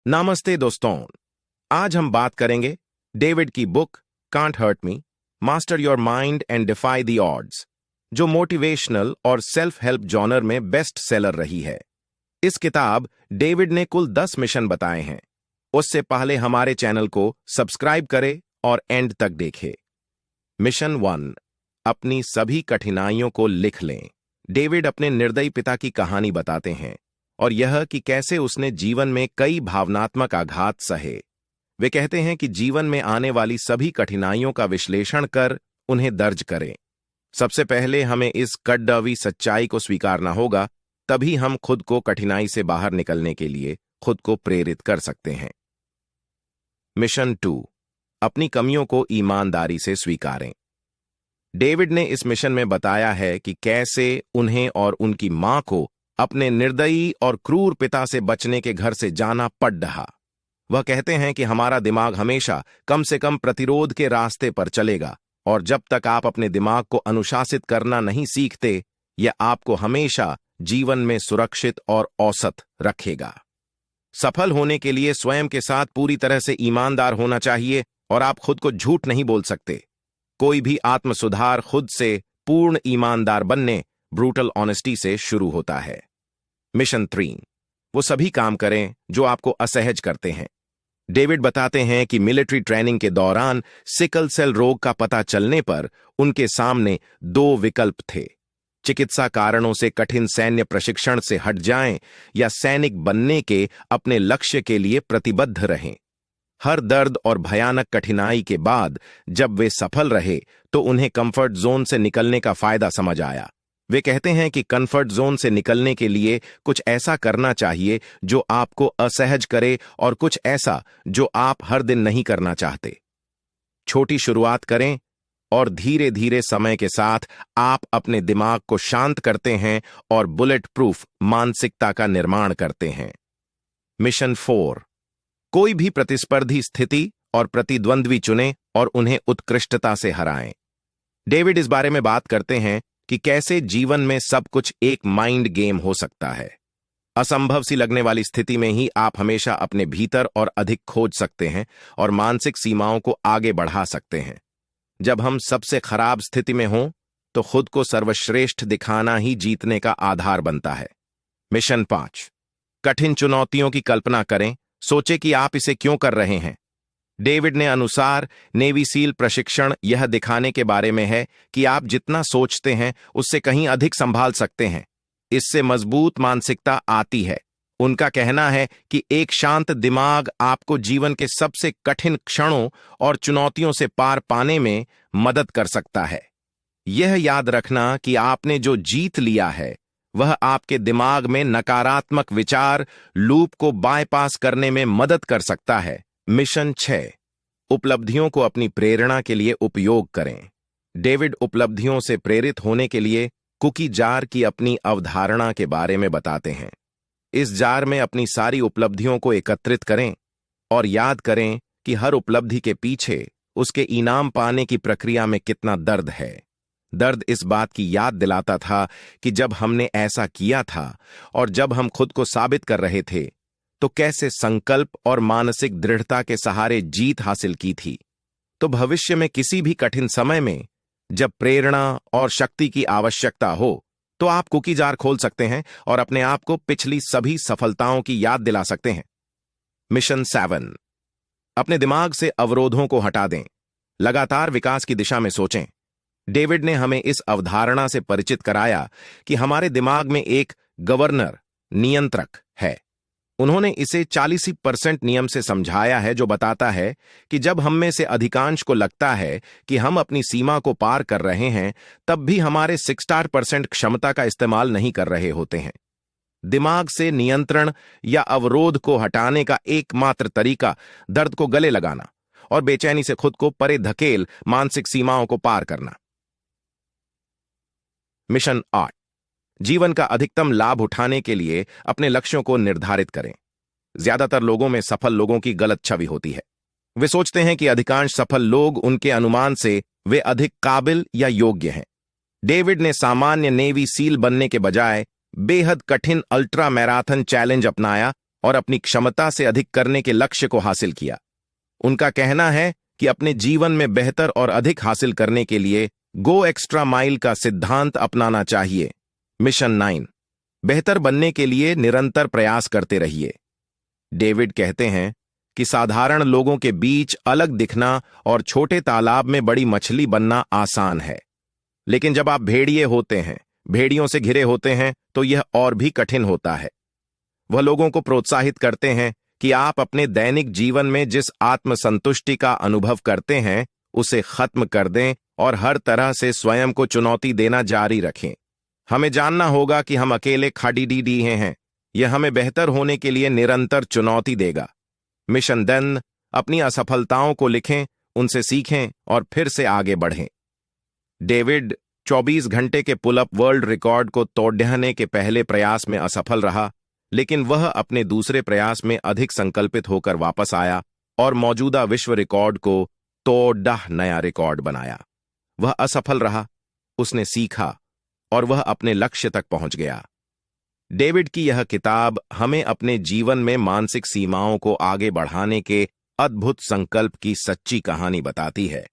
नमस्ते दोस्तों। आज हम बात करेंगे डेविड की book can't hurt me, master your mind and defy the odds, जो मोटिवेशनल और सेल्फ हेल्प जॉनर में बेस्ट सेलर रही है। इस किताब डेविड ने कुल 10 मिशन बताए हैं। उससे पहले हमारे चैनल को सब्सक्राइब करें और एंड तक देखें। मिशन 1, अपनी सभी कठिनाइयों को लिख लें। डेविड अपने निर्दयी पिता की कहानी बताते हैं और यह कि कैसे उसने जीवन में कई भावनात्मक आघात सहे। वे कहते हैं कि जीवन में आने वाली सभी कठिनाइयों का विश्लेषण कर उन्हें दर्ज करें। सबसे पहले हमें इस कड़वी सच्चाई को स्वीकारना होगा, तभी हम खुद को कठिनाई से बाहर निकलने के लिए खुद को प्रेरित कर सकते हैं। मिशन 2, अपनी कमियों को ईमानदारी से स्वीकारें। डेविड ने इस मिशन में बताया है कि कैसे उन्हें और उनकी मां को अपने निर्दयी और क्रूर पिता से बचने के घर से जाना पड़ रहा। वह कहते हैं कि हमारा दिमाग हमेशा कम से कम प्रतिरोध के रास्ते पर चलेगा, और जब तक आप अपने दिमाग को अनुशासित करना नहीं सीखते, यह आपको हमेशा जीवन में सुरक्षित और औसत रखेगा। सफल होने के लिए स्वयं के साथ पूरी तरह से ईमानदार होना चाहिए और आप खुद को झूठ नहीं बोल सकते। कोई भी आत्म सुधार खुद से पूर्ण ईमानदार बनने, ब्रूटल ऑनेस्टी से शुरू होता है। मिशन 3, वो सभी काम करें जो आपको असहज करते हैं। डेविड बताते हैं कि मिलिट्री ट्रेनिंग के दौरान सिकल सेल रोग का पता चलने पर उनके सामने 2 विकल्प थे: चिकित्सा कारणों से कठिन सैन्य प्रशिक्षण से हट जाएं या सैनिक बनने के अपने लक्ष्य के लिए प्रतिबद्ध रहें। हर दर्द और भयानक कठिनाई के बाद जब वे सफल रहे तो उन्हें कंफर्ट जोन से निकलने का फायदा समझ आया। वे कहते हैं कि कंफर्ट जोन से निकलने के लिए कुछ ऐसा करना चाहिए जो आपको असहज करे और कुछ ऐसा जो आप हर दिन नहीं करना चाहते। छोटी शुरुआत करें और धीरे धीरे समय के साथ आप अपने दिमाग को शांत करते हैं और बुलेट प्रूफ मानसिकता का निर्माण करते हैं। मिशन 4, कोई भी प्रतिस्पर्धी स्थिति और प्रतिद्वंद्वी चुनें और उन्हें उत्कृष्टता से हराएं। डेविड इस बारे में बात करते हैं कि कैसे जीवन में सब कुछ एक माइंड गेम हो सकता है। असंभव सी लगने वाली स्थिति में ही आप हमेशा अपने भीतर और अधिक खोज सकते हैं और मानसिक सीमाओं को आगे बढ़ा सकते हैं। जब हम सबसे खराब स्थिति में हों तो खुद को सर्वश्रेष्ठ दिखाना ही जीतने का आधार बनता है। मिशन 5, कठिन चुनौतियों की कल्पना करें, सोचे कि आप इसे क्यों कर रहे हैं। डेविड ने अनुसार नेवी सील प्रशिक्षण यह दिखाने के बारे में है कि आप जितना सोचते हैं उससे कहीं अधिक संभाल सकते हैं। इससे मजबूत मानसिकता आती है। उनका कहना है कि एक शांत दिमाग आपको जीवन के सबसे कठिन क्षणों और चुनौतियों से पार पाने में मदद कर सकता है। यह याद रखना कि आपने जो जीत लिया है वह आपके दिमाग में नकारात्मक विचार लूप को बायपास करने में मदद कर सकता है। मिशन 6, उपलब्धियों को अपनी प्रेरणा के लिए उपयोग करें। डेविड उपलब्धियों से प्रेरित होने के लिए कुकी जार की अपनी अवधारणा के बारे में बताते हैं। इस जार में अपनी सारी उपलब्धियों को एकत्रित करें और याद करें कि हर उपलब्धि के पीछे उसके इनाम पाने की प्रक्रिया में कितना दर्द है। दर्द इस बात की याद दिलाता था कि जब हमने ऐसा किया था और जब हम खुद को साबित कर रहे थे तो कैसे संकल्प और मानसिक दृढ़ता के सहारे जीत हासिल की थी। तो भविष्य में किसी भी कठिन समय में जब प्रेरणा और शक्ति की आवश्यकता हो तो आप कुकी जार खोल सकते हैं और अपने आप को पिछली सभी सफलताओं की याद दिला सकते हैं। मिशन 7, अपने दिमाग से अवरोधों को हटा दें, लगातार विकास की दिशा में सोचें। डेविड ने हमें इस अवधारणा से परिचित कराया कि हमारे दिमाग में एक गवर्नर, नियंत्रक है। उन्होंने इसे 40% नियम से समझाया है, जो बताता है कि जब हम में से अधिकांश को लगता है कि हम अपनी सीमा को पार कर रहे हैं, तब भी हमारे 60% क्षमता का इस्तेमाल नहीं कर रहे होते हैं। दिमाग से नियंत्रण या अवरोध को हटाने का एकमात्र तरीका दर्द को गले लगाना और बेचैनी से खुद को परे धकेल मानसिक सीमाओं को पार करना। मिशन 8, जीवन का अधिकतम लाभ उठाने के लिए अपने लक्ष्यों को निर्धारित करें। ज्यादातर लोगों में सफल लोगों की गलत छवि होती है। वे सोचते हैं कि अधिकांश सफल लोग उनके अनुमान से वे अधिक काबिल या योग्य हैं। डेविड ने सामान्य नेवी सील बनने के बजाय बेहद कठिन अल्ट्रा मैराथन चैलेंज अपनाया और अपनी क्षमता से अधिक करने के लक्ष्य को हासिल किया। उनका कहना है कि अपने जीवन में बेहतर और अधिक हासिल करने के लिए गो एक्स्ट्रा माइल का सिद्धांत अपनाना चाहिए। मिशन 9, बेहतर बनने के लिए निरंतर प्रयास करते रहिए। डेविड कहते हैं कि साधारण लोगों के बीच अलग दिखना और छोटे तालाब में बड़ी मछली बनना आसान है, लेकिन जब आप भेड़िए होते हैं, भेड़ियों से घिरे होते हैं, तो यह और भी कठिन होता है। वह लोगों को प्रोत्साहित करते हैं कि आप अपने दैनिक जीवन में जिस आत्मसंतुष्टि का अनुभव करते हैं उसे खत्म कर दें और हर तरह से स्वयं को चुनौती देना जारी रखें। हमें जानना होगा कि हम अकेले खाड़ी हैं। यह हमें बेहतर होने के लिए निरंतर चुनौती देगा। मिशन 10, अपनी असफलताओं को लिखें, उनसे सीखें और फिर से आगे बढ़ें। डेविड 24 घंटे के पुलअप वर्ल्ड रिकॉर्ड को तोड़ने के पहले प्रयास में असफल रहा, लेकिन वह अपने दूसरे प्रयास में अधिक संकल्पित होकर वापस आया और मौजूदा विश्व रिकॉर्ड को तोड़ नया रिकॉर्ड बनाया। वह असफल रहा, उसने सीखा और वह अपने लक्ष्य तक पहुंच गया। डेविड की यह किताब हमें अपने जीवन में मानसिक सीमाओं को आगे बढ़ाने के अद्भुत संकल्प की सच्ची कहानी बताती है।